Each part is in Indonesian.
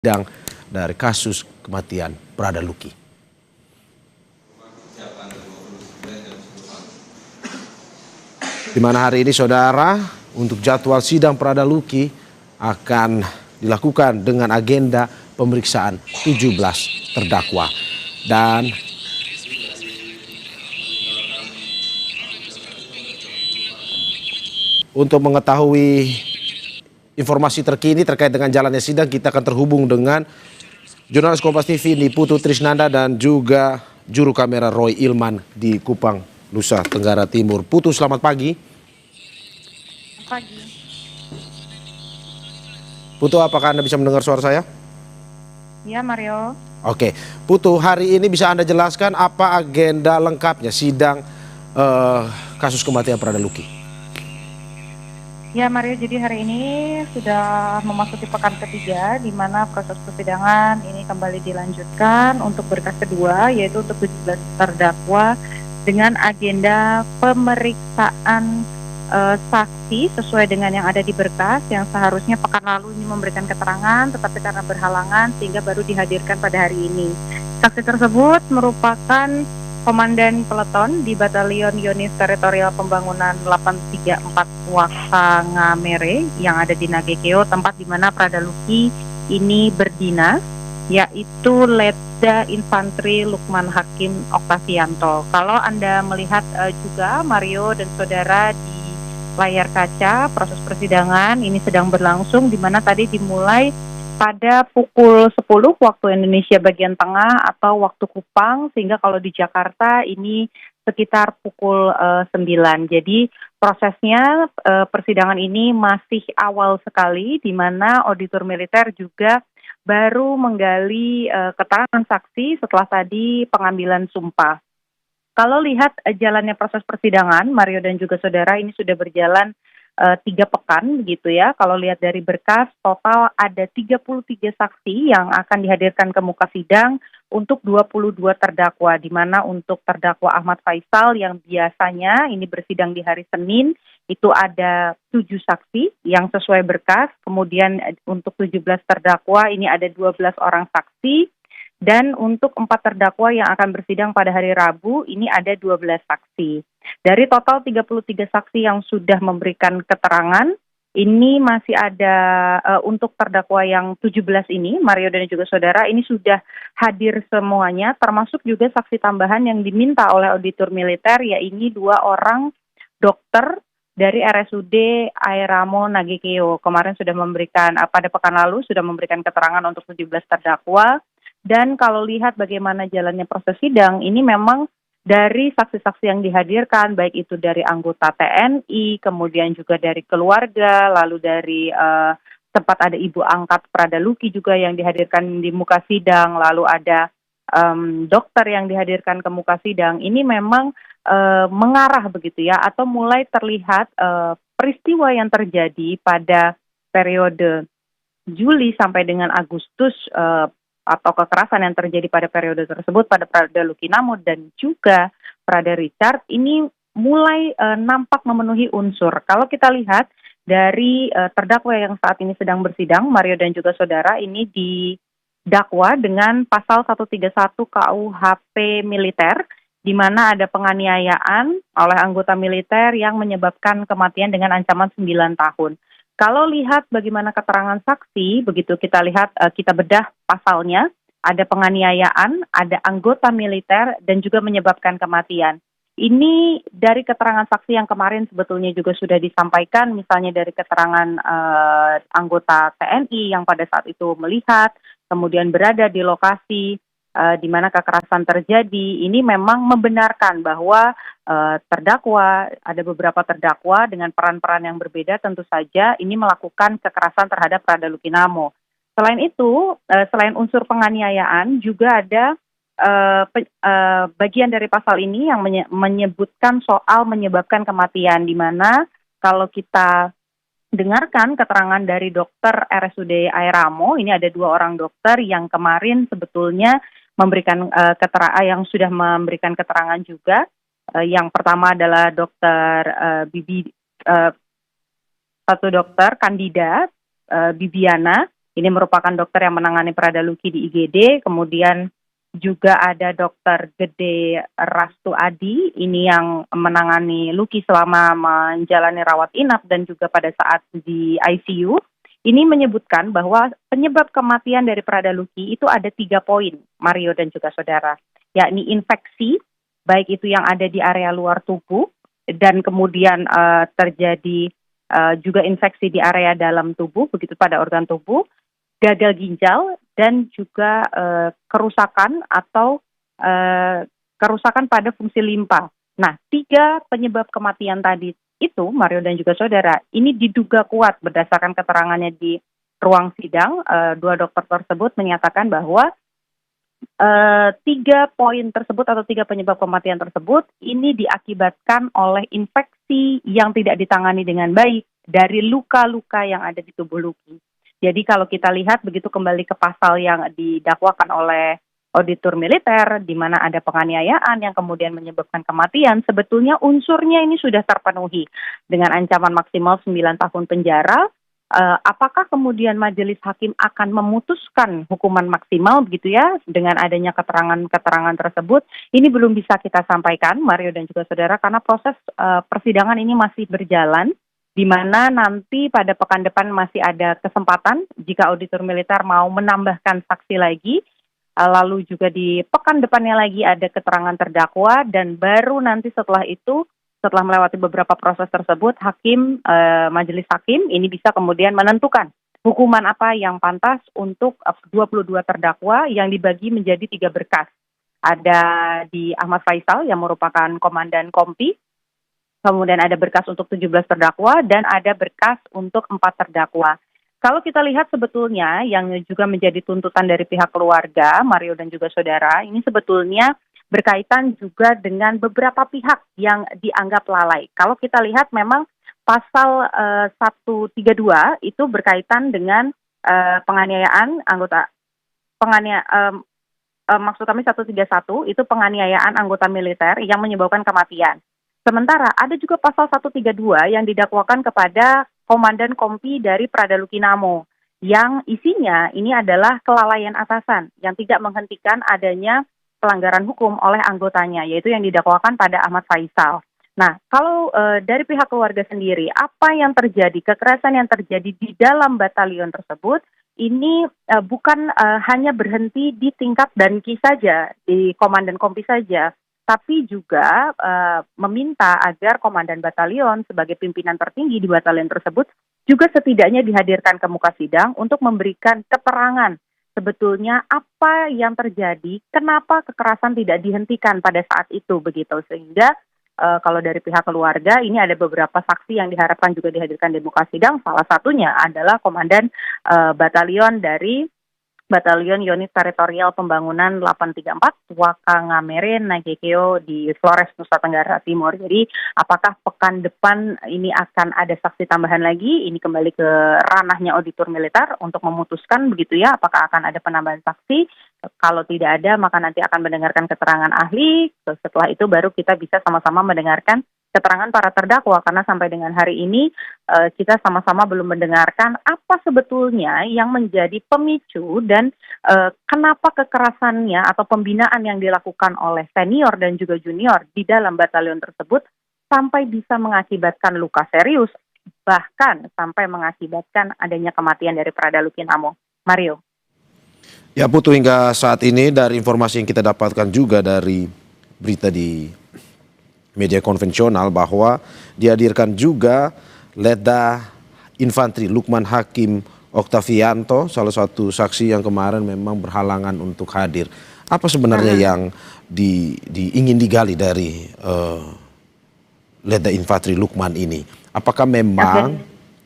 sidang dari kasus kematian Prada Luki. Di mana hari ini saudara, untuk jadwal sidang Prada Luki akan dilakukan dengan agenda pemeriksaan 17 terdakwa. Dan untuk mengetahui informasi terkini terkait dengan jalannya sidang, kita akan terhubung dengan jurnalis Kompas TV Putu Trisnanda dan juga juru kamera Roy Ilman di Kupang, Nusa Tenggara Timur. Putu, selamat pagi. Pagi. Putu, apakah Anda bisa mendengar suara saya? Ya, Mario. Oke, Putu, hari ini bisa Anda jelaskan apa agenda lengkapnya sidang kasus kematian Prada Luki? Ya, Mario, jadi hari ini sudah memasuki pekan ketiga di mana proses persidangan ini kembali dilanjutkan untuk berkas kedua, yaitu untuk 17 terdakwa dengan agenda pemeriksaan saksi sesuai dengan yang ada di berkas yang seharusnya pekan lalu ini memberikan keterangan, tetapi karena berhalangan sehingga baru dihadirkan pada hari ini. Saksi tersebut merupakan Komandan Peleton di Batalion Unit Teritorial Pembangunan 834 Wakangamere yang ada di Nagekeo, tempat di mana Prada Luki ini berdinas, yaitu Letda Infantri Lukman Hakim Oktavianto. Kalau Anda melihat juga Mario dan saudara di layar kaca, proses persidangan ini sedang berlangsung di mana tadi dimulai pada pukul 10 waktu Indonesia bagian tengah atau waktu Kupang, sehingga kalau di Jakarta ini sekitar pukul 9. Jadi prosesnya persidangan ini masih awal sekali, di mana auditor militer juga baru menggali keterangan saksi setelah tadi pengambilan sumpah. Kalau lihat jalannya proses persidangan, Mario dan juga saudara, ini sudah berjalan 3 pekan begitu ya. Kalau lihat dari berkas, total ada 33 saksi yang akan dihadirkan ke muka sidang untuk 22 terdakwa, di mana untuk terdakwa Ahmad Faisal yang biasanya ini bersidang di hari Senin, itu ada 7 saksi yang sesuai berkas. Kemudian untuk 17 terdakwa ini ada 12 orang saksi. Dan untuk 4 terdakwa yang akan bersidang pada hari Rabu, ini ada 12 saksi. Dari total 33 saksi yang sudah memberikan keterangan, ini masih ada untuk terdakwa yang 17 ini, Mario dan juga saudara, ini sudah hadir semuanya, termasuk juga saksi tambahan yang diminta oleh auditor militer, yaitu 2 orang dokter dari RSUD Airamo Nagekeo. Kemarin sudah memberikan, pada pekan lalu sudah memberikan keterangan untuk 17 terdakwa. Dan kalau lihat bagaimana jalannya proses sidang, ini memang dari saksi-saksi yang dihadirkan, baik itu dari anggota TNI, kemudian juga dari keluarga, lalu dari tempat ada ibu angkat Prada Luki juga yang dihadirkan di muka sidang, lalu ada dokter yang dihadirkan ke muka sidang, ini memang mengarah begitu ya, atau mulai terlihat peristiwa yang terjadi pada periode Juli sampai dengan Agustus atau kekerasan yang terjadi pada periode tersebut pada Prada Luki Namo dan juga Prada Richard ini mulai nampak memenuhi unsur. Kalau kita lihat dari terdakwa yang saat ini sedang bersidang, Mario dan juga saudara, ini didakwa dengan pasal 131 KUHP militer, di mana ada penganiayaan oleh anggota militer yang menyebabkan kematian dengan ancaman 9 tahun. Kalau lihat bagaimana keterangan saksi, begitu kita lihat, kita bedah pasalnya, ada penganiayaan, ada anggota militer, dan juga menyebabkan kematian. Ini dari keterangan saksi yang kemarin sebetulnya juga sudah disampaikan, misalnya dari keterangan anggota TNI yang pada saat itu melihat, kemudian berada di lokasi di mana kekerasan terjadi, ini memang membenarkan bahwa terdakwa, ada beberapa terdakwa dengan peran-peran yang berbeda tentu saja ini melakukan kekerasan terhadap Prada Luki Namo. Selain itu, selain unsur penganiayaan juga ada bagian dari pasal ini yang menyebutkan soal menyebabkan kematian, di mana kalau kita dengarkan keterangan dari dokter RSUD Airamo, ini ada 2 orang dokter yang kemarin sebetulnya memberikan yang sudah memberikan keterangan juga. Yang pertama adalah dokter satu dokter Kandida Bibiana, Ini merupakan dokter yang menangani Prada Luki di IGD, kemudian juga ada Dokter Gede Rastu Adi, ini yang menangani Luki selama menjalani rawat inap dan juga pada saat di ICU. Ini menyebutkan bahwa penyebab kematian dari Prada Luki itu ada 3 poin, Mario dan juga saudara, yakni infeksi, baik itu yang ada di area luar tubuh, dan kemudian terjadi juga infeksi di area dalam tubuh, begitu pada organ tubuh, gagal ginjal, dan juga kerusakan atau kerusakan pada fungsi limpa. Nah, 3 penyebab kematian tadi itu, Mario dan juga saudara, ini diduga kuat berdasarkan keterangannya di ruang sidang. 2 dokter tersebut menyatakan bahwa 3 poin tersebut atau 3 penyebab kematian tersebut ini diakibatkan oleh infeksi yang tidak ditangani dengan baik dari luka-luka yang ada di tubuh Luki. Jadi kalau kita lihat begitu kembali ke pasal yang didakwakan oleh auditor militer, di mana ada penganiayaan yang kemudian menyebabkan kematian, sebetulnya unsurnya ini sudah terpenuhi dengan ancaman maksimal 9 tahun penjara. Apakah kemudian majelis hakim akan memutuskan hukuman maksimal begitu ya dengan adanya keterangan-keterangan tersebut? Ini belum bisa kita sampaikan, Mario dan juga saudara, karena proses persidangan ini masih berjalan, di mana nanti pada pekan depan masih ada kesempatan jika auditor militer mau menambahkan saksi lagi. Lalu juga di pekan depannya lagi ada keterangan terdakwa, dan baru nanti setelah itu, setelah melewati beberapa proses tersebut, majelis hakim ini bisa kemudian menentukan hukuman apa yang pantas untuk 22 terdakwa yang dibagi menjadi 3 berkas. Ada di Ahmad Faisal yang merupakan komandan Kompi, kemudian ada berkas untuk 17 terdakwa, dan ada berkas untuk 4 terdakwa. Kalau kita lihat sebetulnya yang juga menjadi tuntutan dari pihak keluarga, Mario dan juga saudara, ini sebetulnya berkaitan juga dengan beberapa pihak yang dianggap lalai. Kalau kita lihat memang pasal 132 itu berkaitan dengan penganiayaan anggota, maksud kami 131 itu penganiayaan anggota militer yang menyebabkan kematian. Sementara ada juga pasal 132 yang didakwakan kepada Komandan Kompi dari Prada Luki Namo, yang isinya ini adalah kelalaian atasan yang tidak menghentikan adanya pelanggaran hukum oleh anggotanya, yaitu yang didakwakan pada Ahmad Faisal. Nah, kalau dari pihak keluarga sendiri, apa yang terjadi, kekerasan yang terjadi di dalam batalion tersebut, ini bukan hanya berhenti di tingkat Danki saja, di Komandan Kompi saja, tapi juga meminta agar komandan batalion sebagai pimpinan tertinggi di batalion tersebut juga setidaknya dihadirkan ke muka sidang untuk memberikan keterangan sebetulnya apa yang terjadi, kenapa kekerasan tidak dihentikan pada saat itu begitu. Sehingga kalau dari pihak keluarga ini ada beberapa saksi yang diharapkan juga dihadirkan di muka sidang, salah satunya adalah komandan batalion dari Batalion Unit Teritorial Pembangunan 834 Wakangamere Nagekeo di Flores, Nusa Tenggara Timur. Jadi apakah pekan depan ini akan ada saksi tambahan lagi? Ini kembali ke ranahnya auditor militer untuk memutuskan begitu ya, apakah akan ada penambahan saksi? Kalau tidak ada, maka nanti akan mendengarkan keterangan ahli. Setelah itu baru kita bisa sama-sama mendengarkan keterangan para terdakwa, karena sampai dengan hari ini kita sama-sama belum mendengarkan apa sebetulnya yang menjadi pemicu dan kenapa kekerasannya atau pembinaan yang dilakukan oleh senior dan juga junior di dalam batalion tersebut sampai bisa mengakibatkan luka serius, bahkan sampai mengakibatkan adanya kematian dari Prada Luki Namo. Mario. Ya Putu, hingga saat ini dari informasi yang kita dapatkan juga dari berita di media konvensional bahwa dihadirkan juga Letda Infantri Lukman Hakim Oktavianto, salah satu saksi yang kemarin memang berhalangan untuk hadir. Apa sebenarnya yang ingin digali dari Letda Infantri Lukman ini? Apakah memang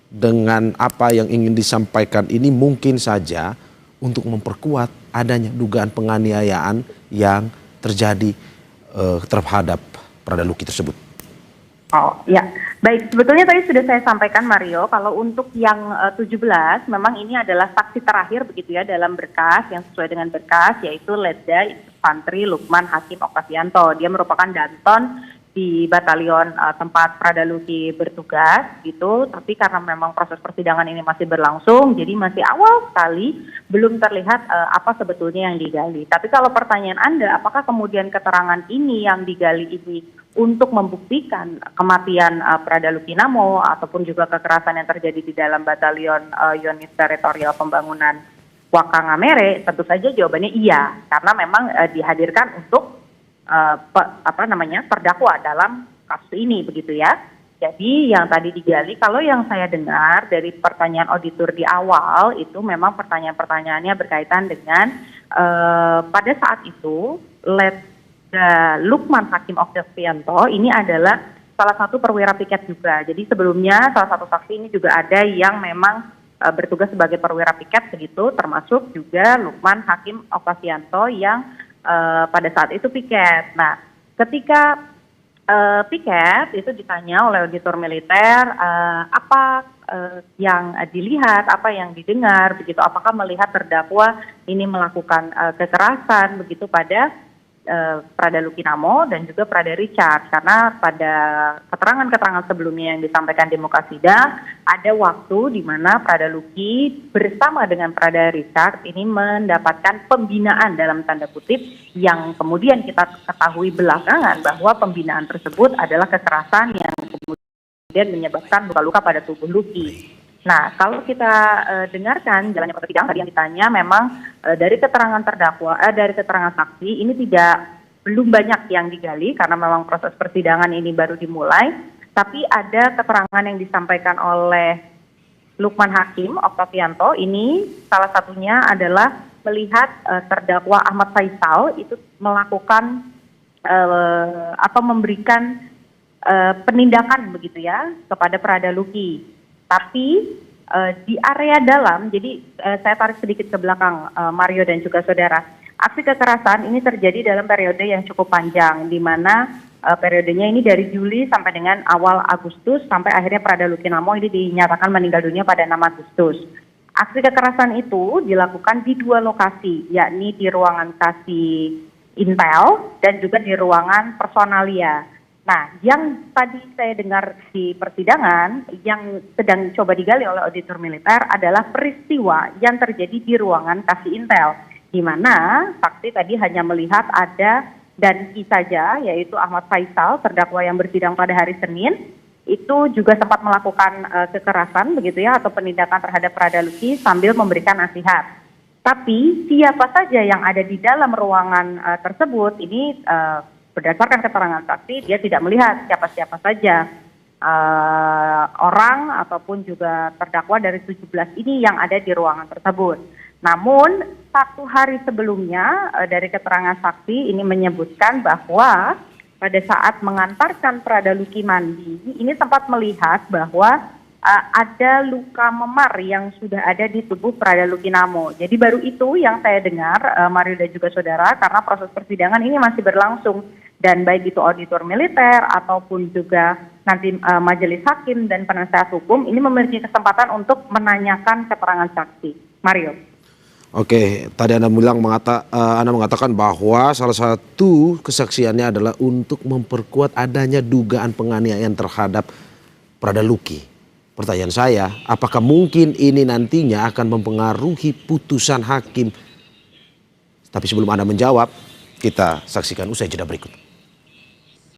dengan apa yang ingin disampaikan ini mungkin saja untuk memperkuat adanya dugaan penganiayaan yang terjadi terhadap Prada Luki tersebut? Oh ya, baik. Sebetulnya tadi sudah saya sampaikan Mario, kalau untuk yang 17 memang ini adalah saksi terakhir begitu ya dalam berkas yang sesuai dengan berkas, yaitu Letda Infantri Lukman Hakim Oktavianto. Dia merupakan Danton di batalion tempat Prada Luki bertugas gitu, tapi karena memang proses persidangan ini masih berlangsung, jadi masih awal sekali, belum terlihat apa sebetulnya yang digali. Tapi kalau pertanyaan Anda, apakah kemudian keterangan ini yang digali ini untuk membuktikan kematian Prada Luki Namo ataupun juga kekerasan yang terjadi di dalam batalion Unit Teritorial Pembangunan Wakangamere, tentu saja jawabannya iya, karena memang dihadirkan untuk terdakwa dalam kasus ini begitu ya. Jadi yang tadi digali, kalau yang saya dengar dari pertanyaan auditor di awal itu memang pertanyaan-pertanyaannya berkaitan dengan pada saat itu Lukman Hakim Oktavianto ini adalah salah satu perwira piket juga. Jadi sebelumnya salah satu saksi ini juga ada yang memang bertugas sebagai perwira piket begitu, termasuk juga Lukman Hakim Oktavianto yang pada saat itu piket. Nah, ketika piket itu ditanya oleh auditor militer apa yang dilihat, apa yang didengar, begitu. Apakah melihat terdakwa ini melakukan kekerasan begitu pada Prada Luki Namo dan juga Prada Richard, karena pada keterangan-keterangan sebelumnya yang disampaikan di muka sidang ada waktu di mana Prada Luki bersama dengan Prada Richard ini mendapatkan pembinaan dalam tanda kutip, yang kemudian kita ketahui belakangan bahwa pembinaan tersebut adalah kekerasan yang kemudian menyebabkan luka-luka pada tubuh Luki. Nah, kalau kita dengarkan jalannya persidangan tadi yang ditanya, memang dari keterangan dari keterangan saksi ini belum banyak yang digali karena memang proses persidangan ini baru dimulai. Tapi ada keterangan yang disampaikan oleh Lukman Hakim Oktavianto ini, salah satunya adalah melihat terdakwa Ahmad Faisal itu melakukan atau memberikan penindakan begitu ya kepada Prada Luki. Tapi di area dalam, jadi saya tarik sedikit ke belakang Mario dan juga saudara. Aksi kekerasan ini terjadi dalam periode yang cukup panjang, di mana periodenya ini dari Juli sampai dengan awal Agustus, sampai akhirnya Prada Luki Namo ini dinyatakan meninggal dunia pada 6 Agustus. Aksi kekerasan itu dilakukan di 2 lokasi, yakni di ruangan kasih Intel dan juga di ruangan personalia. Nah, yang tadi saya dengar di persidangan yang sedang coba digali oleh auditor militer adalah peristiwa yang terjadi di ruangan kasih Intel, di mana saksi tadi hanya melihat ada Danki saja, yaitu Ahmad Faisal, terdakwa yang bersidang pada hari Senin, itu juga sempat melakukan kekerasan begitu ya, atau penindakan terhadap Prada Luki sambil memberikan nasihat. Tapi siapa saja yang ada di dalam ruangan tersebut ini berdasarkan keterangan saksi, dia tidak melihat siapa-siapa saja orang ataupun juga terdakwa dari 17 ini yang ada di ruangan tersebut. Namun 1 hari sebelumnya dari keterangan saksi ini menyebutkan bahwa pada saat mengantarkan Prada Luki mandi, ini sempat melihat bahwa ada luka memar yang sudah ada di tubuh Prada Luki Namo. Jadi baru itu yang saya dengar, Mario dan juga saudara, karena proses persidangan ini masih berlangsung. Dan baik itu auditor militer ataupun juga nanti majelis hakim dan penasehat hukum ini memiliki kesempatan untuk menanyakan keterangan saksi. Mario. Oke, tadi Anda mengatakan bahwa salah satu kesaksiannya adalah untuk memperkuat adanya dugaan penganiayaan terhadap Prada Luki. Pertanyaan saya, apakah mungkin ini nantinya akan mempengaruhi putusan hakim? Tapi sebelum Anda menjawab, kita saksikan usai jeda berikut.